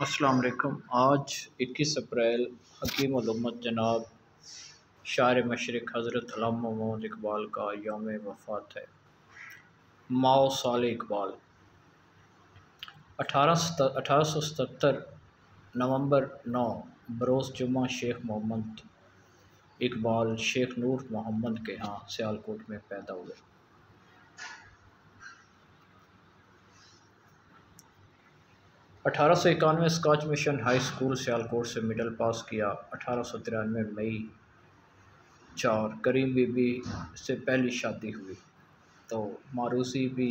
अस्सलाम वालेकुम। आज 21 अप्रैल हकीम उल उम्मत जनाब शायर मशरिक़ हज़रत अल्लामा मोहम्मद इकबाल का यौम वफ़ात है। माओ साल इकबाल 1877 नवंबर 9 बरोज़ जुम्मा शेख मोहम्मद इकबाल शेख नूर मोहम्मद के यहाँ सियालकोट में पैदा हुए। 1891 Scotch mission high school Sialkot से मिडल पास किया। 1893 मई 4 करीम बीबी से पहली शादी हुई। तो मारूसी भी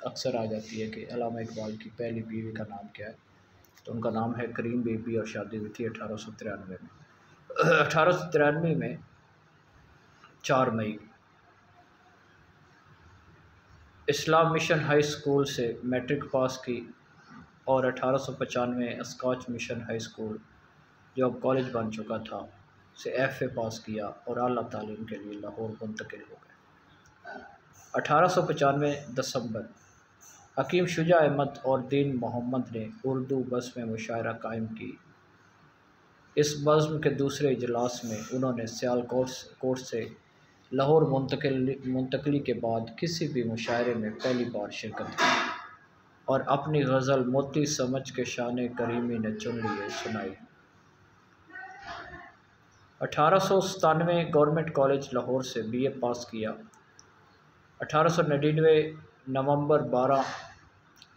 अक्सर आ जाती है कि अल्लामा इकबाल की पहली बीवी का नाम क्या है, तो उनका नाम है करीम बीबी और शादी हुई थी 1893 में। 1893 में 4 मई इस्लाम मिशन हाई स्कूल से मैट्रिक पास की और 1895 स्कॉच मिशन हाई स्कूल जो अब कॉलेज बन चुका था से एफ़ए पास किया और आला तालीम के लिए लाहौर मुंतकिल हो गए। 1895 दिसंबर हकीम शुजा अहमद और दीन मोहम्मद ने उर्दू बज़्म में मुशायरा कायम की। इस बज़्म के दूसरे इजलास में उन्होंने सियालकोट से लाहौर मुंतकली के बाद किसी भी मुशायरे में पहली बार शिरकत की और अपनी गज़ल मोती समझ के शान करीमी ने चुन लिए सुनाई। 1897 गवर्नमेंट कॉलेज लाहौर से बीए पास किया। 1899 नवंबर 12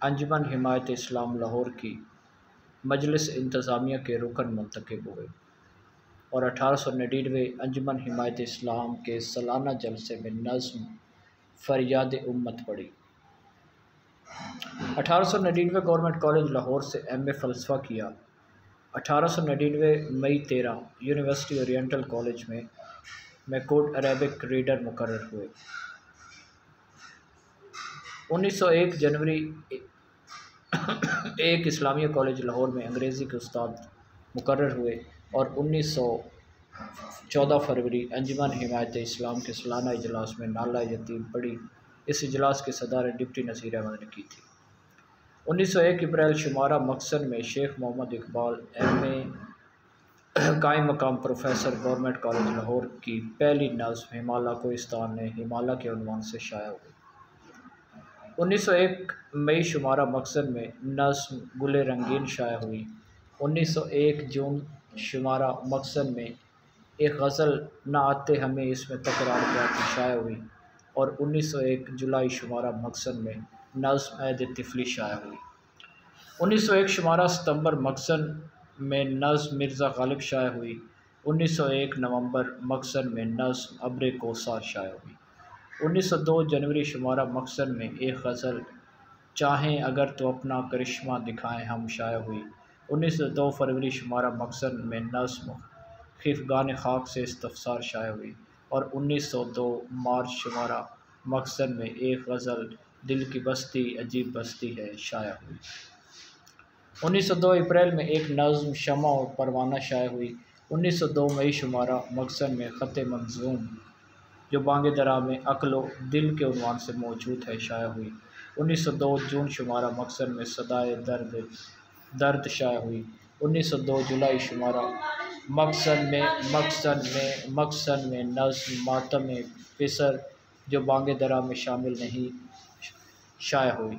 अंजुमन हिमायत इस्लाम लाहौर की मजलिस इंतज़ामिया के रुकन मुंतखब हुए और 1899 अंजुमन हिमायत इस्लाम के सालाना जलसे में नज़्म फरियाद उम्मत पढ़ी। 1899 गवर्नमेंट कॉलेज लाहौर से एमए फ़लसफ़ा किया। 1899 मई 13 यूनिवर्सिटी ओरिएंटल कॉलेज में कोड अरेबिक रीडर मुकर्रर हुए। 1901 जनवरी 1 इस्लामिया कॉलेज लाहौर में अंग्रेज़ी के उस्ताद मुकर्रर हुए और 14 फरवरी अंजुमन हिमायत इस्लाम के सालाना इजलास में नाला यतीम पढ़ी। इस इजलास की सदारत डिप्टी नसीर अहमद ने की थी। 1901 अप्रैल शुमारा मकसन में शेख मोहम्मद इकबाल एमए कायम मकाम प्रोफेसर गवर्नमेंट कॉलेज लाहौर की पहली नज़्म हिमाला कोहिस्तान ने हिमाला के उन्वान से शाया हुई। 1901 मई शुमारा मकसन में नज़्म गुले रंगीन शाया हुई। 1901 जून शुमारा मकसन में एक गज़ल न आते हमें इसमें तकरार क्या की शाया हुई और 1901 जुलाई शुमारा मकसन में नज़्म ऐद तिफली शाया हुई। 1901 शुमारा सितंबर मकसन में नज़्म मिर्ज़ा गालिब शाया हुई। 1901 नवंबर मकसन में नज़्म अब्रे कोसार शाया हुई। 1902 जनवरी शुमारा मकसन में एक गज़ल चाहें अगर तो अपना करिश्मा दिखाएं हम शाया हुई। 1902 फरवरी शुमारा मकसन में नज़्म खिफगान खाक से इस्तफ़सार शाया हुई और 1902 मार्च शुमारा मकसन में एक गज़ल दिल की बस्ती अजीब बस्ती है शाया हुई। 1902 अप्रैल में एक नज़्म शमा और परवाना शाया हुई। 1902 मई शुमारा मकसन में ख़त मंज़ूम जो बांगे दरा में अक्लो दिल के उन्वान से मौजूद है शाया हुई। 1902 जून शुमारा मकसन में सदाए दर्द शाया हुई। 1902 जुलाई शुमारा मकसन में नज़्म मातम पिसर जो बांगे दरा में शामिल नहीं शाया हुई।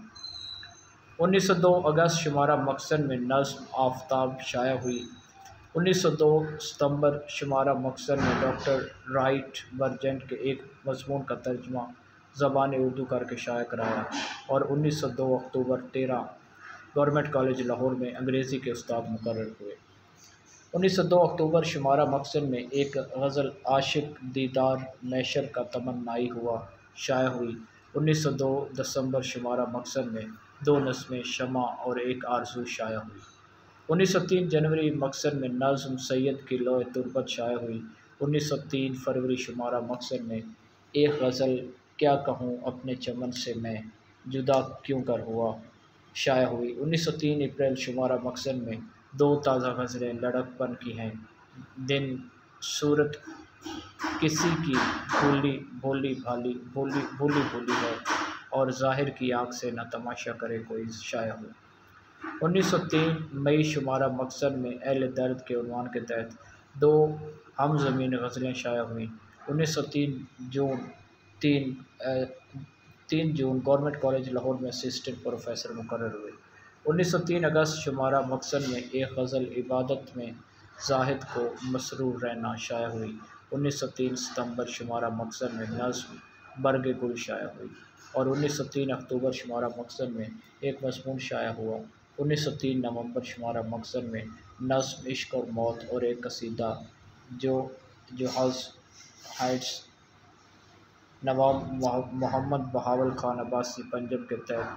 1902 अगस्त शुमारा मकसन में नज़्म आफ़ताब शाया हुई। 1902 सितंबर शुमारा मकसन में डॉक्टर राइट बर्जेंट के एक मज़मून का तर्जुमा ज़बान उर्दू करके शाया कराया और 1902 अक्टूबर 13 गवर्नमेंट कॉलेज लाहौर में अंग्रेज़ी के उस्ताद मुकर्रर हुए। 1902 अक्टूबर शुमारा मकसन में एक गज़ल आशिक दीदार नशर का तमन्नाई हुआ शाया हुई। 1902 दिसंबर शुमारा मकसन में 2 नज़्में शमा और एक आरज़ू शाया हुई। 1903 जनवरी मकसन में नज़्म सैयद की लोए तुर्बत शाया हुई। 1903 फरवरी शुमारा मकसन में एक गज़ल क्या कहूँ अपने चमन से मैं जुदा क्यों कर हुआ शाया हुई। 1903 अप्रैल शुमारा मकसन में 2 ताज़ा गज़लें लड़कपन की हैं दिन सूरत किसी की भोली भोली है और ज़ाहिर की आँख से न तमाशा करे कोई शाया हुई। 1903 मई शुमारा मकसद में अहले दर्द के उन्वान के तहत 2 हम ज़मीन गज़लें शाया हुई। 1903 जून 3 3 जून गवर्नमेंट कॉलेज लाहौर में असिस्टेंट प्रोफेसर मुकर्रर हुए। 1903 अगस्त शुमारा मकसद में एक गज़ल इबादत में ज़ाहिद को मसरूर रहना शाया हुई। 1903 सितंबर शुमारा मकसद में नज़्म बरगे गुल शाया हुई और 1903 अक्टूबर शुमारा मकसद में एक मज़मून शाया हुआ। 1903 नवंबर शुमारा मकसद में नज़्म इश्क और मौत और एक कसीदा जो हज़ हाइट्स नवाब मोहम्मद बहावल खान अब्बासी पंजब के तहत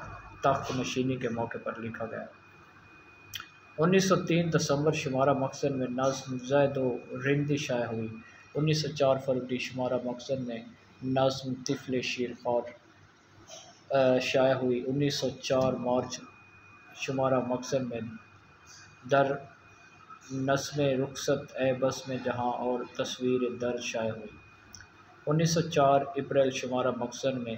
तख्त नशीनी के मौके पर लिखा गया। 1903 दिसंबर शुमारा मकसद में नज़्म ज़ैद रिंदी शाया हुई। 1904 फरवरी शुमारा मकसद में नज़्म तिफ़्ल शीरख़ार शाया हुई। 1904 मार्च शुमारा मकसद में दर नस्मे रुखसत ए बस में जहाँ और तस्वीर दर्द शाया हुई। 1904 अप्रैल शुमारा मकसद में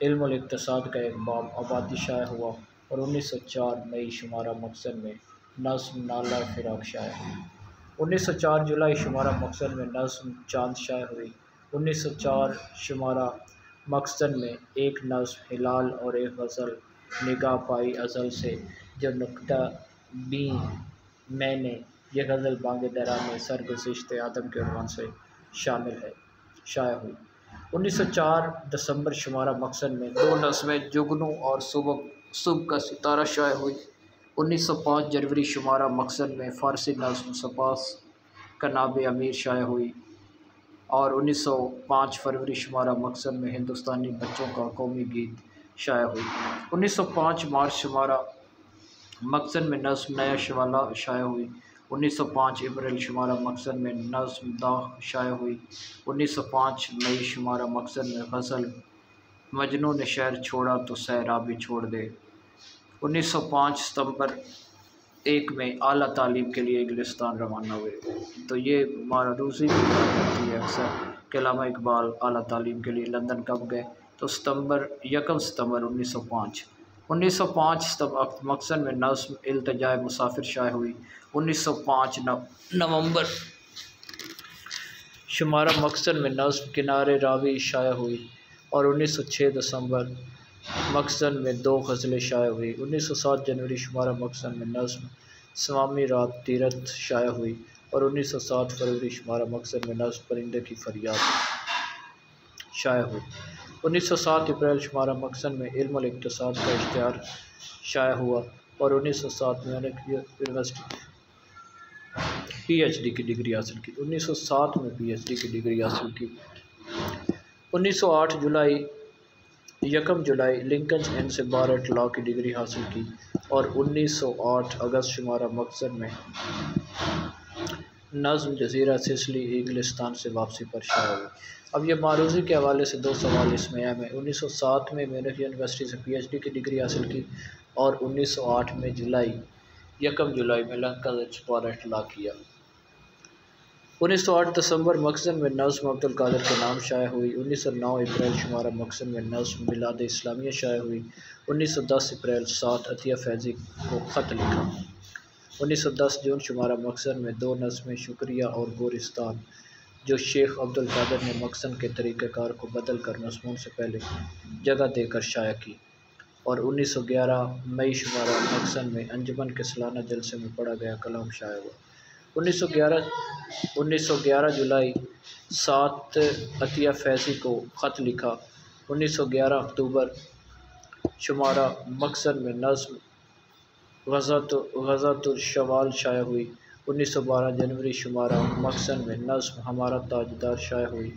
इल्मुल इक़्तिसाद का एक बाब आबादी शाया हुआ और 1904 मई शुमारा मकसद में नज़्म नाला फ़िराक शाया हुई। 1904 जुलाई शुमारा मकसद में नज़्म चाँद शाया हुई। 1904 शुमारा मकसद में एक नज़्म हिलाल और एक गज़ल निगाह पाई अज़ल से जो नुक्ता बी मैंने यह गज़ल बांगे दरा में सरगुज़िश्त आदम के उन्वान से शामिल है शाया हुई। 1904 दिसंबर शुमारा मकसद में 2 नज़्में जुगनू और सुबह का सितारा शाया हुई। 1905 जनवरी शुमारा मकसद में फ़ारसी नज़्म सपास का नाब अमीर शाया हुई और 1905 फरवरी शुमारा मकसद में हिंदुस्तानी बच्चों का कौमी गीत शाया हुई। 1905 मार्च शुमारा मकसद में नज़्म नया शवाला शाया हुई। 1905 अप्रैल शुमारा मकसद में नज़्म दाग़ शाया हुई। 1905 मई शुमारा मकसद में गज़ल मजनू ने शहर छोड़ा तो सहरा भी छोड़ दे। 1905 सितंबर 1 में आला तालीम के लिए इंग्लिस्तान रवाना हुए। तो ये मारूज़ी भी करती है अक्सर कि अल्लामा इकबाल आला तालीम के लिए लंदन कब गए, तो 1 सितंबर 1905। 1905 मकसद में नज़्म इल्तिजाए मुसाफिर शाया हुई। 1905 नवंबर शुमारा मकसद में नज़्म किनारे रावी शाया हुई और 1906 दिसंबर मकसद में 2 गज़लें शाया हुई। 1907 जनवरी शुमारा मकसद में नज़्म स्वामी रात तीरथ शाया हुई और 1907 फरवरी शुमारा मकसद में नज़्म परिंदे की फरियाद शाया हुई। 1907 अप्रैल शुमारा मकसद में इल्मुल इक़्तिसाद का इश्तिहार शाया हुआ और 1907 में यूनिवर्सिटी PhD की डिग्री हासिल की। 1907 में PhD की डिग्री हासिल की। 1908 जुलाई लिंकन इन से बार लॉ की डिग्री हासिल की और 1908 अगस्त शुमारा मकसद में नज़्म जज़ीरा सिसिली इंग्लिस्तान से वापसी पर शाया हुई। अब ये मारूज़ी के हवाले से 2 सवाल इसमें अहम है। 1907 में म्यूनिख यूनिवर्सिटी से PhD की डिग्री हासिल की और 1908 में 1 जुलाई में लिंकन इन से बार लॉ किया। 1908 दिसंबर मकसद में नज़्म अब्दुल कादिर के नाम शाया हुई। 1909 अप्रैल शुमारा मकसद में नज़्म मिलाद इस्लामिया शाया हुई। 1910 अप्रैल 7 अतिया फैज़ी को ख़त लिखा। 1910 जून शुमारा मकसद में 2 नज़्में शुक्रिया और गोरिस्तान जो शेख अब्दुल कादिर ने मकसद के तरीक़ाकार को बदल कर मज़मून से पहले जगह देकर शाया की और 1911 मई शुमारा मकसद में अंजुमन के सालाना जलसे में पढ़ा गया कलाम शाया हुआ। 1911 जुलाई 7 अतिया फैज़ी को ख़त लिखा। 1911 अक्टूबर शुमारा मकसद में नज़्म ग़ज़ातुल शवाल शाया हुई। 1912 जनवरी शुमारा मकसद में नज़्म हमारा ताजदार शाया हुई।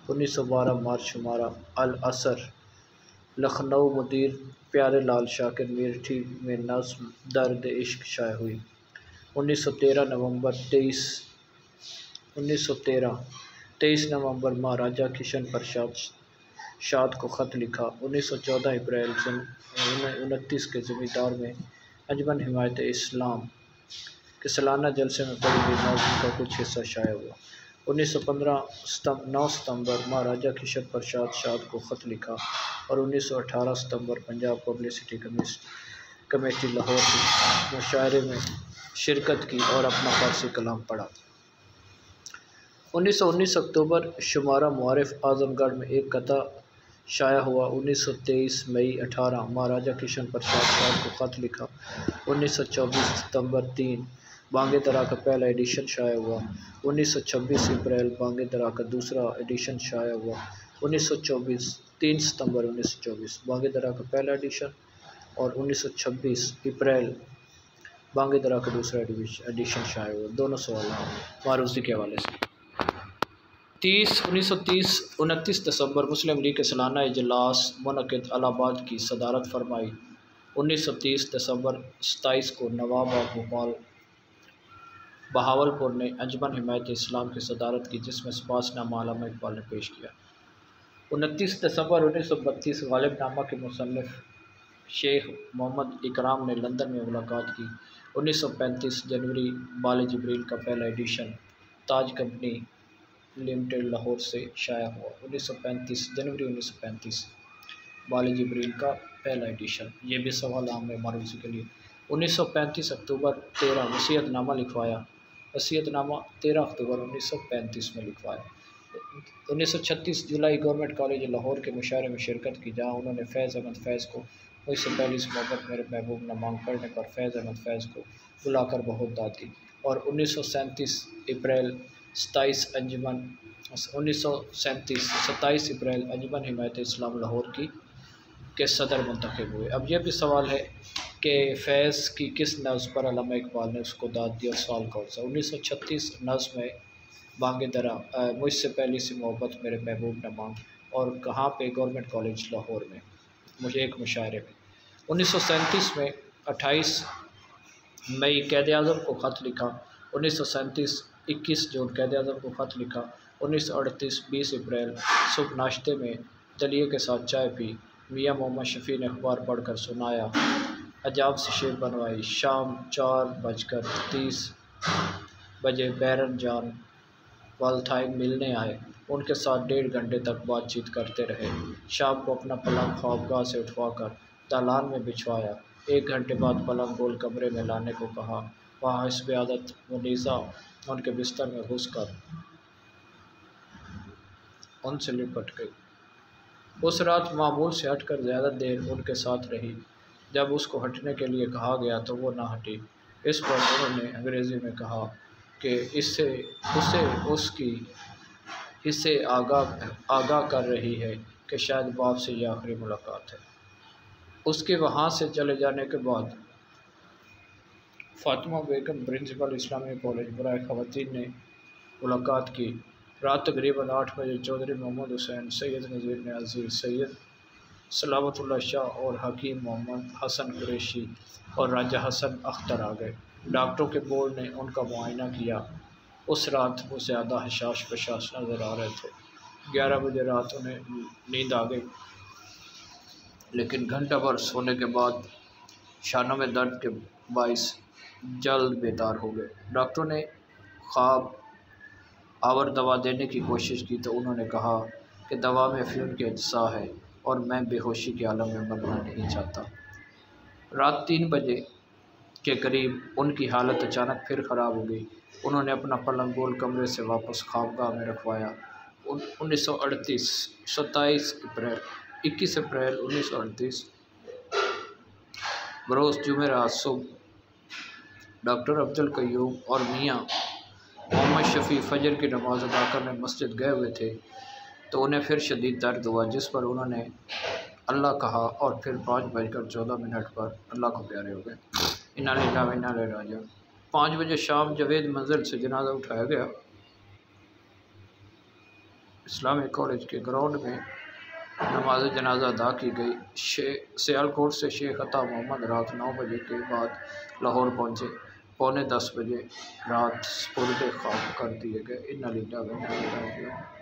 1912 मार्च शुमारा अल असर लखनऊ मुदीर प्यारे लाल शाकिर मीरठी में नज़्म दर्द इश्क शाया हुई। 1913 नवंबर महाराजा किशन प्रसाद शाद को ख़त लिखा। 1914 अप्रैल 1929 के ज़मींदार में अंजुमन हिमायत इस्लाम के सालाना जलसे में पढ़ी गई नज़्म का कुछ हिस्सा शाया हुआ। 9 सितंबर महाराजा किशन प्रसाद शाद को ख़त लिखा और 1918 सितंबर पंजाब पब्लिसिटी कमेटी लाहौर की मुशायरे में शिरकत की और अपना फ़ारसी कलाम पढ़ा। 1919 अक्टूबर शुमारा मुआरिफ आज़मगढ़ में एक कथा शाया हुआ। 1923 मई 18 महाराजा किशन प्रसाद साहब को ख़त लिखा। 1924 सितंबर 3 बांगे दरा का पहला एडिशन शाया हुआ। 1926 अप्रैल बांगे दरा का दूसरा एडिशन शाया हुआ। 1924 3 सितंबर 1924 बांगे दरा का पहला एडिशन और 1926 अप्रैल बांगे दरा का दूसरा एडिशन शाया हुआ। दोनों सवाल मारूजी के हवाले से। 29 दिसंबर मुस्लिम लीग के सालाना इजलास मुनक़िद इलाहाबाद की सदारत फरमाई। 1930 दिसंबर 27 को नवाब ऑफ भोपाल बहावलपुर ने अंजुमन हिमायत इस्लाम की सदारत की, जिसमें सपासनामा अल्लामा इकबाल ने पेश किया। 29 दिसंबर 1932 गालिबनामा के मुसन्निफ़ शेख मोहम्मद इकराम ने लंदन में मुलाकात की। 1935 जनवरी बाले जिब्रील का पहला एडिशन ताज कंपनी लिमिटेड लाहौर से शाया हुआ। 1935 जनवरी 1935 बाले जिब्रील का पहला एडिशन। ये भी सवाल आम है मारूसी के लिए। 1935 अक्टूबर 13 वसीयतनामा लिखवाया। वसीयतनामा 13 अक्टूबर 1935 में लिखवाया। 1936 जुलाई गवर्नमेंट कॉलेज लाहौर के मुशायरे में शिरकत की, जहाँ उन्होंने फैज़ अहमद फैज़ को मुझसे पहली मोहब्बत मेरे महबूब न मांग पढ़ने पर फैज़ अहमद फैज़ को बुलाकर बहुत दाद दी। और 1937 अप्रैल 27 अप्रैल अंजुमन हिमायत इस्लाम लाहौर के सदर मुंतखब हुए। अब यह भी सवाल है कि फैज़ की किस नज़्म पर अल्लामा इकबाल ने उसको दाद दी और सवाल कौन सा। 1936 नज़्म में बांगे दरा मुझसे पहली सी मोहब्बत मेरे महबूब न मांग, और कहाँ पे, गवर्नमेंट कॉलेज लाहौर में मुझे एक मुशायरे में। 1937 में 28 मई कैद-ए-आज़म को ख़त लिखा। 1937 21 जून कैद-ए-आज़म को ख़त लिखा। 1938 20 अप्रैल सुबह नाश्ते में दलिए के साथ चाय पी। मियाँ मोहम्मद शफ़ी ने अखबार पढ़कर सुनाया। हजाब से शेर बनवाई। शाम 4:30 बजे बैरन जान वालथाइन मिलने आए। उनके साथ 1.5 घंटे तक बातचीत करते रहे। शाम को अपना पलंग ख्वाबगाह से उठवाकर दालान में बिछवाया। 1 घंटे बाद पलंग गोल कमरे में लाने को कहा। वहाँ हिस्ब आदत मुनीज़ा उनके बिस्तर में घुसकर उनसे लिपट गई। उस रात मामूल से हटकर ज़्यादा देर उनके साथ रही। जब उसको हटने के लिए कहा गया तो वो ना हटी। इस पर उन्होंने अंग्रेज़ी में कहा कि इससे आगाह कर रही है कि शायद बाप से ये आखिरी मुलाकात है। उसके वहाँ से चले जाने के बाद फ़ातिमा बेगम प्रिंसिपल इस्लामी कॉलेज बराए ख़वातीन ने मुलाकात की। रात तकरीबन 8 बजे चौधरी मोहम्मद हुसैन, सैयद नज़ीर नियाज़ी, सैयद सलामतुल्लाह शाह और हकीम मोहम्मद हसन कुरैशी और राजा हसन अख्तर आ गए। डॉक्टरों के बोर्ड ने उनका मुआयना किया। उस रात वो ज़्यादा हशाश बशाश नज़र आ रहे थे। 11 बजे रात उन्हें नींद आ गई, लेकिन घंटा भर सोने के बाद शानों में दर्द के बाइस जल्द बेदार हो गए। डॉक्टरों ने ख्वाब आवर दवा देने की कोशिश की तो उन्होंने कहा कि दवा में अफ़ीम के अज्सा है और मैं बेहोशी के आलम में मरना नहीं चाहता। रात 3 बजे के करीब उनकी हालत अचानक फिर ख़राब हो गई। उन्होंने अपना पलंग गोल कमरे से वापस ख्वाबगाह में रखवाया। 1938 21 अप्रैल 1938 बरोज़ जुमेरात सुबह डॉक्टर अब्दुल क़य्यूम और मियाँ मोहम्मद शफ़ी फ़जर की नमाज़ अदा करने मस्जिद गए हुए थे तो उन्हें फिर शदीद दर्द हुआ, जिस पर उन्होंने अल्लाह कहा और फिर 5:14 पर अल्लाह को प्यारे हो गए। इन्ना लिल्लाहि व इन्ना इलैहि राजिऊन। 5 बजे शाम जवेद मंजिल से जनाजा उठाया गया। इस्लामिक कॉलेज के ग्राउंड में नमाज जनाजा अदा की गई। सियालकोट से शेख अता मोहम्मद रात 9 बजे के बाद लाहौर पहुँचे। 9:45 बजे रात सुपुर्द ख़ाक कर दिए गए। इन्ना लिल्लाहि व इन्ना इलैहि राजिऊन।